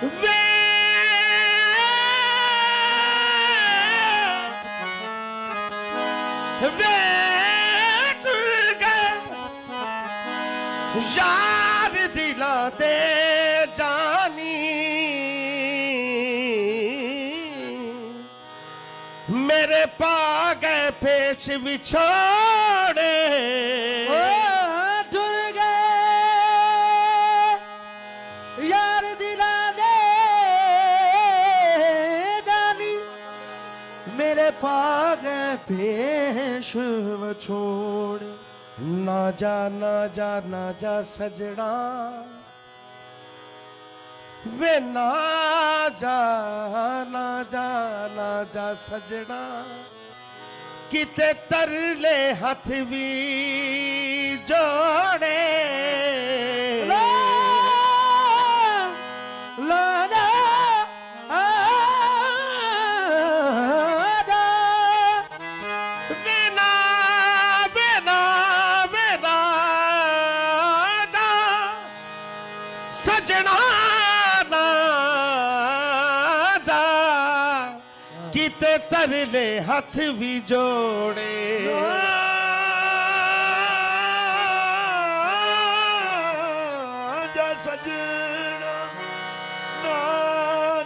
वे वे यार दिला दे जानी मेरे पागे पेश विछोड़े टुर गए यार दिला दे जानी मेरे पागे पेश विछोड़े ना जा ना जा ना जा सजना वे ना जा ना जा ना जा सजना किते तरले हथ भी जोड़े सजना ना जा किते तरले हथ भी जोड़े जा सजना ना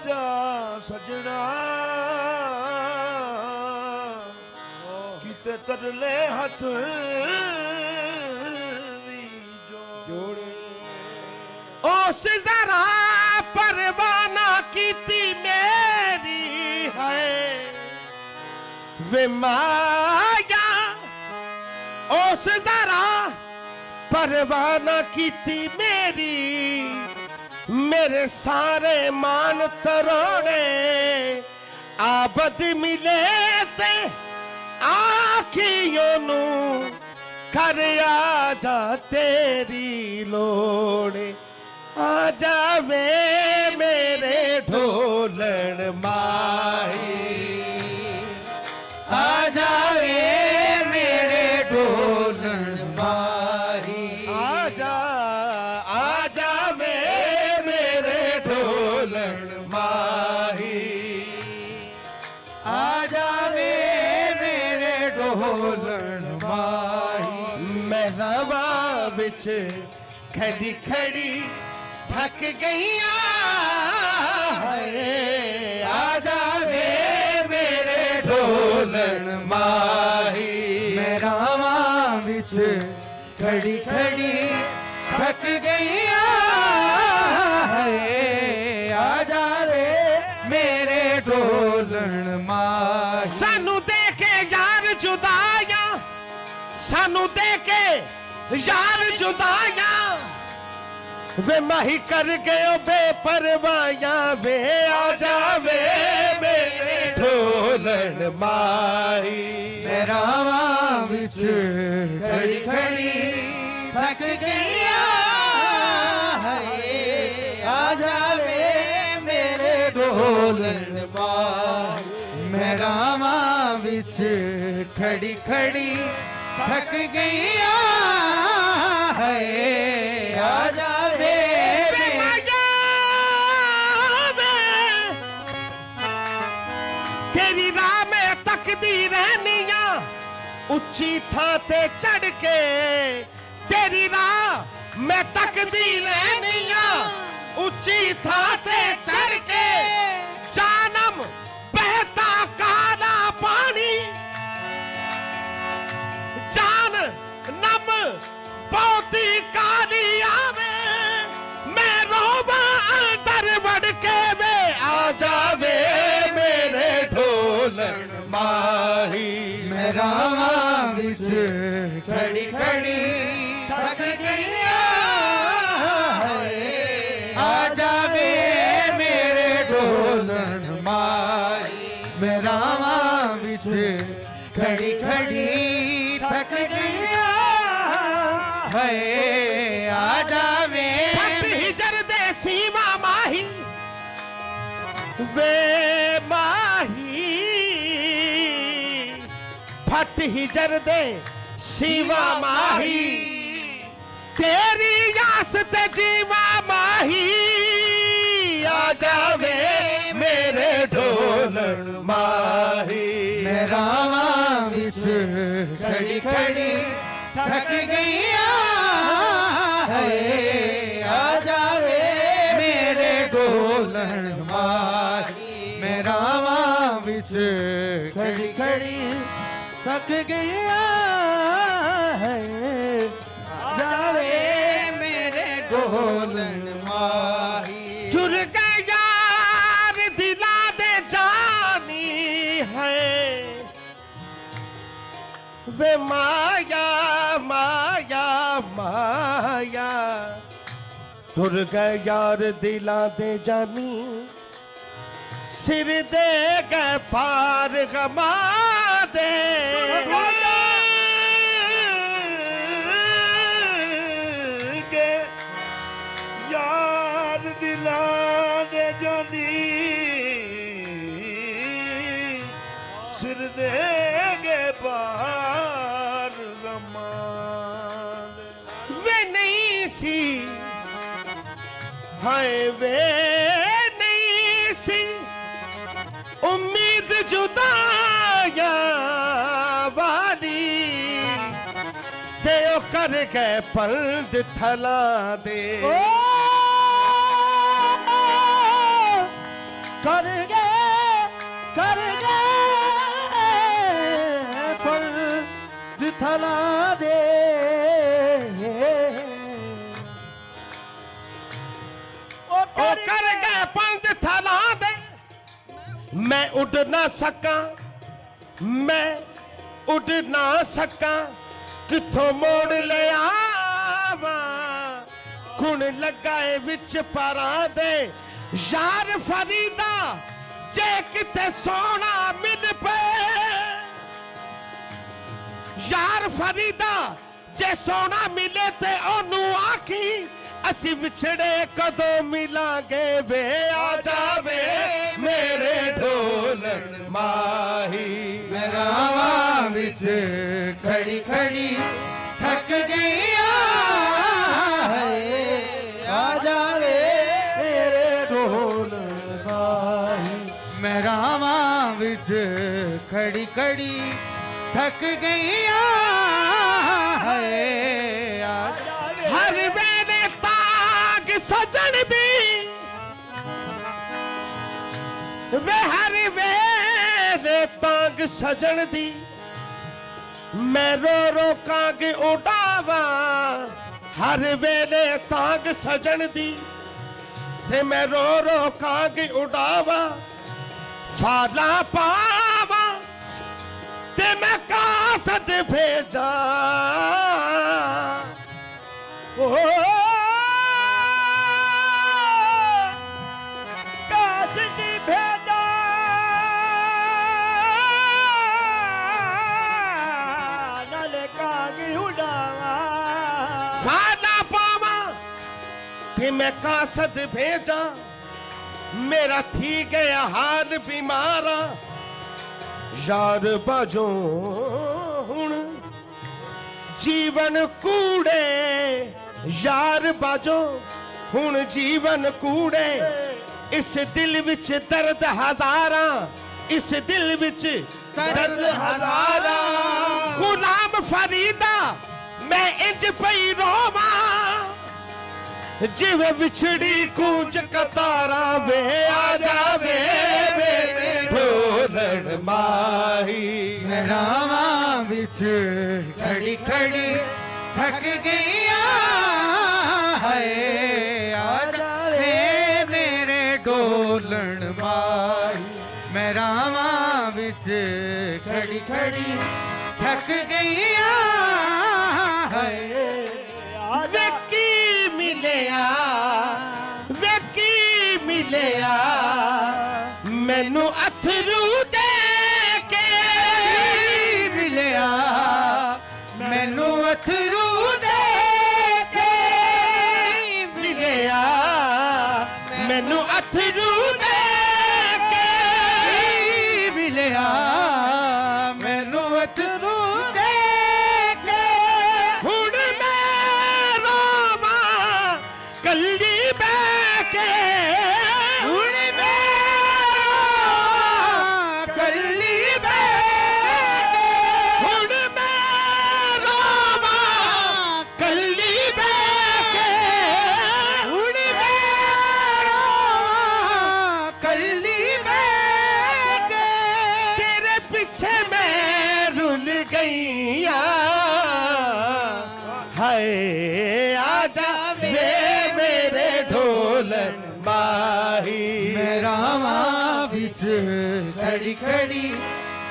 जा सजना किते तरले हथ भी जोड़े उस जरा परवाना कीती मेरी है वे माया उस जरा परवाना कीती मेरी मेरे सारे मान तरोड़े आबद मिले ते आखियों नू कर आ जा तेरी लोड़े आ जावे मेरे ढोलण माही आ जावे मेरे ढोलण माही आ जावे मेरे ढोलण माही आ जावे मेरे ढोलण माही मैं रवा विच खड़ी खड़ी थक गईया आ जावे मेरे ढोलण माही मैं रावां विच खड़ी खड़ी थक गईया आ जावे मेरे ढोलण माही सानू दे के यार जुदाया सानू दे के यार जुदाया वे माही कर गयो बेपरवाया वे आ जावे मेरे ढोलण माही मैं रावां विच खड़ी खड़ी थक गईया आ जावे मेरे ढोलण माही मैं रावां विच खड़ी खड़ी थक गईया आ जावे तेरी राह में तकदी रहनिया उच्ची थां ते चढ़ के तेरी राह में तकदी रहनिया उच्ची थां ते चढ़ के जानम बहता काला पानी जान नम बहुती काली आवे मैं रोवा अंदर बढ़ के वे आ जावे मेरे ढोलण माही मैं रावां विच खड़ी खड़ी थक गईया आ जावे मेरे ढोलण माही मैं रावां विच खड़ी खड़ी थक गईया आ जावे फट हिजर दे सीमा माही वे माही फट हिजर दे सीमा माही तेरी यास ते जीवा माही आ जा खड़ी थक गईया है आ जावे मेरे ढोलन माही मैं रावां विच खड़ी खड़ी थक गईया है जावे मेरे ढोलन माही टुर गए यार दिला दे जानी है वे माया माया माया टुर गए यार दिला दे जानी सिर दे गए पार गमा दे के यार दिला दे जानी सिर दे गए पार गमा दे वे नहीं सी हाय वे नहीं सी उम्मीद जुदाया वाली ते ओ कर गए पलद थला दे कर गए पल दिथला दे ओ कर गए पलद थला दे मैं उड़ ना सका मैं उड़ ना सका किथों मोड़ ले आवा कुण लगाए विच परा दे यार फरीदा जे किते सोना मिल पे यार फरीदा जे सोना मिले ते ओनू आखी ਅਸੀਂ ਵਿਛੜੇ ਕਦੋਂ ਮਿਲਾਂਗੇ ਵੇ ਆ ਜਾਵੇ ਮੇਰੇ ਢੋਲਣ ਮਾਹੀ मैं रावां विच खड़ी खड़ी थक गईया है आ जावे मेरे ढोलन माही मैं रावां विच खड़ी खड़ी थक गईया है आ जावे ਹਰ ਵੇਲੇ ਤਾਗ ਸਜਣ ਦੀ ਵੇ ਹਰ ਵੇਲੇ ਤਾਗ ਸਜਣ ਦੀ ਮੈਂ ਰੋ ਰੋ ਕਾਂਗ ਉਡਾਵਾਂ ਹਰ ਵੇਲੇ ਤਾਗ ਸਜਣ ਦੀ ਤੇ ਮੈਂ ਰੋ ਰੋ ਕਾਂਗ ਉਡਾਵਾਂ ਫਾਲਾ ਪਾਵਾਂ ਤੇ ਮੈਂ ਕਾਸਦ ਭੇਜਾਂ ਕਾਸਦੀ ਭੇਜਾ ਨਾਲੇ ਕਾਂਗੀ ਉਡਾਵਾ ਫਾਲਾ ਪਾਵਾਂ ਤੇ ਮੈਂ ਕਾਸਦ ਭੇਜਾਂ ਮੇਰਾ ਥੀ ਗਿਆ ਹਾਲ ਬਿਮਾਰਾ ਯਾਰ ਬਾਜੋ ਹੁਣ ਜੀਵਨ ਕੂੜੇ ਯਾਰ ਬਾਜੋ ਹੁਣ ਜੀਵਨ ਕੂੜੇ ਇਸ ਦਿਲ ਵਿੱਚ ਦਰਦ ਹਜ਼ਾਰਾਂ ਇਸ ਦਿਲ ਵਿੱਚ ਦਰਦ ਹਜ਼ਾਰਾਂ ਗੁਲਾਮ ਫਰੀਦਾ ਮੈਂ ਇੰਜ ਪਈ ਰੋਵਾਂ ਜਿਵੇਂ ਵਿਛੜੀ ਕੂੰਜ ਕਤਾਰਾਂ ਵੇ ਆ ਜਾਵੇ ਮੇਰੇ ਢੋਲਣ ਮਾਹੀ मैं रावां विच खड़ी खड़ी थक गईया है आ जावे मेरे ढोलण माही मैं रावां विच खड़ी खड़ी थक गईया है ਵੇਖੀ ਮਿਲਿਆ ਵੇਖੀ ਮਿਲਿਆ ਮੈਨੂੰ ਅਥਰੂ ਦੇ ਕੇ ਮਿਲਿਆ ਮੈਨੂੰ ਅਥਰੂ ਦੇ ਕੇ ਮਿਲਿਆ ਮੈਨੂੰ ਅਥਰੂ ਦੇ ਕੇ ਮਿਲਿਆ ਮੈਨੂੰ ਅਥਰੂ ਦੇ ਕੇ ਹੁਣ ਮੈਂ ਰੋਵਾਂ ਕੱਲੀ ਬਹਿ ਕੇ ਹੁਣ ਮੈਂ ਕੱਲੀ ਬਹਿ ਕੇ ਹੁਣ ਮੈਂ ਵੇ ਮੇਰੇ ਢੋਲ ਮਾਹੀ ਮੇਰਾ ਮਾਂ ਵਿੱਚ ਖੜੀ ਖੜੀ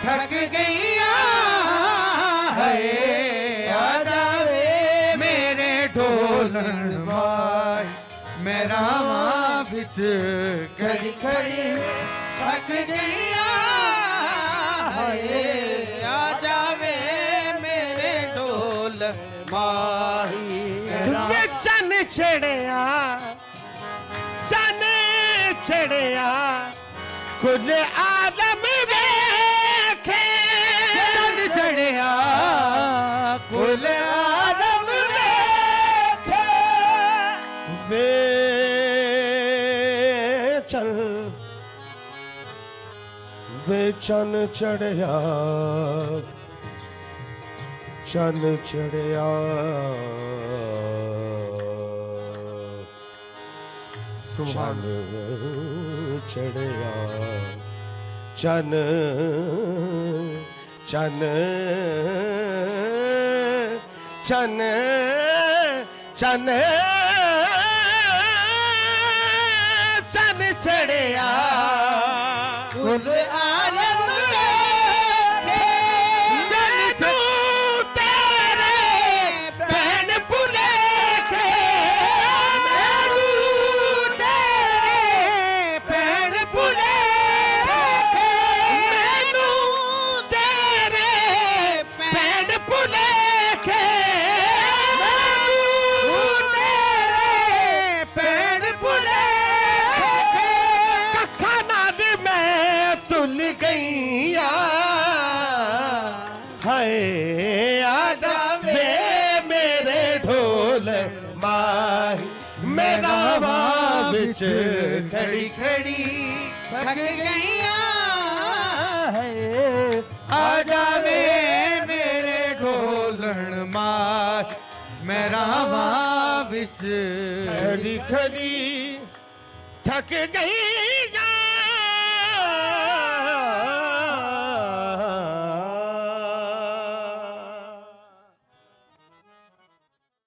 ਥੱਕ ਗਈਆਂ ਹਏ ਆ ਜਾਵੇ ਮੇਰੇ ਢੋਲਣ ਮਾਈ ਮੇਰਾ ਮਾਂ ਵਿੱਚ ਖੜੀ ਖੜੀ ਥੱਕ ਗਈਆਂ ਹਏ ਆ ਜਾਵੇ ਮੇਰੇ ਢੋਲ ਮਾਹੀ ਵੇ ਚੰਨ ਛੜਿਆ ਚੰਨ ਛੜਿਆ ਕੁੱਲ ਆਦਮ ਵੇਖੇ ਚੰਨ ਚੜਿਆ ਕੁੱਲ ਆਦਮ ਵੇਖੇ ਵੇ ਚੰਨ ਵੇ ਚੰਨ ਚੜਿਆ ਚੰਨ ਚੜਿਆ ਚੰਨ ਚੜਿਆ ਚੰਨ ਚੰਨ ਚੰਨ ਚੰਨ ਚੰਨ ਚੜਿਆ ਕੁੱਲ ਆਲਮ ਵੇਖੇ ਜਨ ਤੂੰ ਤੇਰੇ ਭੈਣ ਭੁਲੇਖੇ ਮੈਨੂੰ ਤੇਰੇ ਭੈਣ ਭੁਲੇਖੇ ਮੈਨੂੰ ਤੇਰੇ ਭੈਣ ਭੁਲੇਖੇ ਮੈਨੂੰ ਤੇਰੇ ਭੈਣ ਭੁਲੇਖੇ ਕੱਖਾਂ ਨਾਲ ਮੈਂ ਤੁਲ ਗਈਆਂ ਹਾਏ ਆ ਜਾਵੇ ਮੇਰੇ ਢੋਲ ਮਾਹੀ ਮੇਰਾ ਵਾਂ ਵਿੱਚ ਖੜੀ ਖੜੀ ਥੱਕ ਗਈਆਂ ਹੈ ਆ ਜਾਵੇ ਮੇਰੇ ਢੋਲਣ ਮਾਰ ਮੇਰਾ ਮਾਂ ਵਿੱਚ ਖੜੀ ਖੜੀ ਥੱਕ ਗਈ